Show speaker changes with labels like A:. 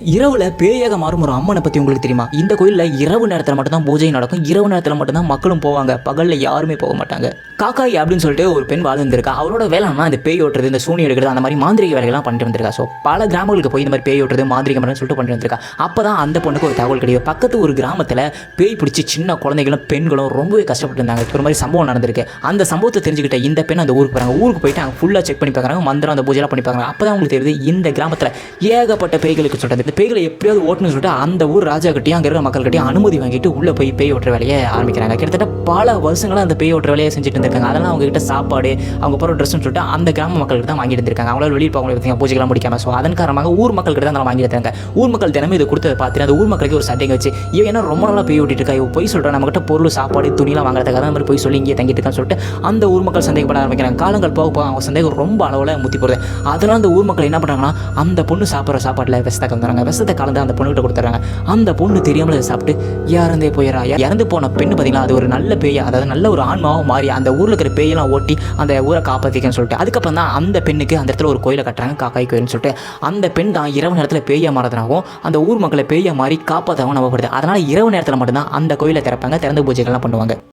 A: இரவுல பேயாக மாறும் ஒரு அம்மனை பத்தி உங்களுக்கு தெரியுமா? இந்த கோயில்ல இரவு நேரத்துல மட்டும் தான் பூஜை நடக்கும். இரவு நேரத்துல மட்டும் தான் மக்களும் போவாங்க. பகல்ல யாருமே போக மாட்டாங்க. காக்காய் அப்படின்னு சொல்லிட்டு ஒரு பெண் வாழ்ந்துருக்கா. அவரோட வேலைன்னா இந்த பேய் ஓட்டுறது, இந்த சூனி எடுக்கிறது, அந்த மாதிரி மாந்திரிக வேலைகள்லாம் பண்ணிட்டு வந்திருக்கா. ஸோ பல கிராமங்களுக்கு போய் இந்த மாதிரி பேய் ஓட்டுறது, மாந்திரிகம் சொல்லிட்டு பண்ணிட்டு வந்திருக்கா. அப்பதான் அந்த பொண்ணுக்கு ஒரு தகவல் கிடையாது. பக்கத்து ஒரு கிராமத்துல பேய் பிடிச்சி சின்ன குழந்தைகளும் பெண்களும் ரொம்பவே கஷ்டப்பட்டு இருந்தாங்க. ஒரு மாதிரி சம்பவம் நடந்திருக்கு. அந்த சம்பவத்தை தெரிஞ்சுக்கிட்ட இந்த பெண் அந்த ஊருக்கு போறாங்க. ஊருக்கு போயிட்டு அங்கே ஃபுல்லா செக் பண்ணி பார்க்குறாங்க. மந்திரம் அந்த பூஜைலாம் பண்ணி பார்க்குறாங்க. அப்பதான் உங்களுக்கு தெரியுது இந்த கிராமத்துல ஏகப்பட்ட பேய்களுக்கு சொல்றது. இந்த பேய்களை எப்படியாவது ஓட்டுன்னு சொல்லிட்டு அந்த ஊர் ராஜா கிட்டையும் அங்கே இருக்கிற மக்கள் கிட்டையும் அனுமதி வாங்கிட்டு உள்ள போய் பேய் ஓட்டுற வேலையை ஆரம்பிக்கிறாங்க. கிட்டத்தட்ட பல வருஷங்களா அந்த பேய் ஓட்டுற வேலையை செஞ்சுட்டு இருக்காங்க. அதெல்லாம் அவங்க கிட்ட சாப்பாடு, அவங்க போகிற ட்ரெஸ்ன்னு சொல்லிட்டு அந்த கிராம மக்களுக்கு தான் வாங்கிட்டு இருந்திருக்காங்க. அவங்களால வெளியே போக பூஜைகளாம் முடிக்காம. ஸோ அதன் காரணமாக ஊர் மக்கள் கிட்ட தான் வாங்கிட்டு இருக்காங்க. ஊர் மக்கள் தினமும் இதை கொடுத்ததை பார்த்துட்டு அந்த ஊர் மக்களுக்கு ஒரு சட்டைங்க வச்சு இவன் என்ன ரொம்ப நாளாக பேய் ஓட்டிட்டு இருக்கா, இவன் போய் சொல்கிறேன், நம்மகிட்ட பொருள் சாப்பாடு துணிலாம் வாங்குறதுக்காக அந்த மாதிரி போய் சொல்லி இங்கே தங்கிட்டு இருக்கான்னு சொல்லிட்டு அந்த ஊர் மக்கள் சந்தேகப்பட ஆரம்பிக்கிறாங்க. காலங்கள் போக போக அவங்க சந்தேகம் ரொம்ப அளவில் முத்தி போகுது. அதெல்லாம் அந்த ஊர் மக்கள் என்ன பண்ணுறாங்கன்னா அந்த பொண்ணு சாப்பிட்ற சாப்பாட்டில் விஷத்தை கலந்துறாங்க. விஷத்தை கலந்து அந்த பொண்ணுகிட்ட கொடுத்துறாங்க. அந்த பொண்ணு தெரியாமல் அதை சாப்பிட்டு இறந்தே போயிடறா. இறந்து போன பெண்ணு பார்த்தீங்களா, அது ஒரு நல்ல பேய், அதாவது நல்ல ஒரு ஆன்மாவும் மாறி அந்த ஊரில் இருக்கிற பேயெல்லாம் ஓட்டி அந்த ஊரை காப்பாற்றிக்கன்னு சொல்லிட்டு அதுக்கப்புறம் தான் அந்த பெண்ணுக்கு அந்த இடத்துல ஒரு கோயிலை கட்டுறாங்க, காக்காய் கோயில்னு சொல்லிட்டு. அந்த பெண் தான் இரவு நேரத்தில் பேயா மாறதுனாகவும் அந்த ஊர் மக்களை பேயா மாறி காப்பாற்றவும் நம்பப்படுது. அதனால் இரவு நேரத்தில் மட்டும்தான் அந்த கோயிலை திறப்பாங்க, திறந்து பூஜைகள்லாம் பண்ணுவாங்க.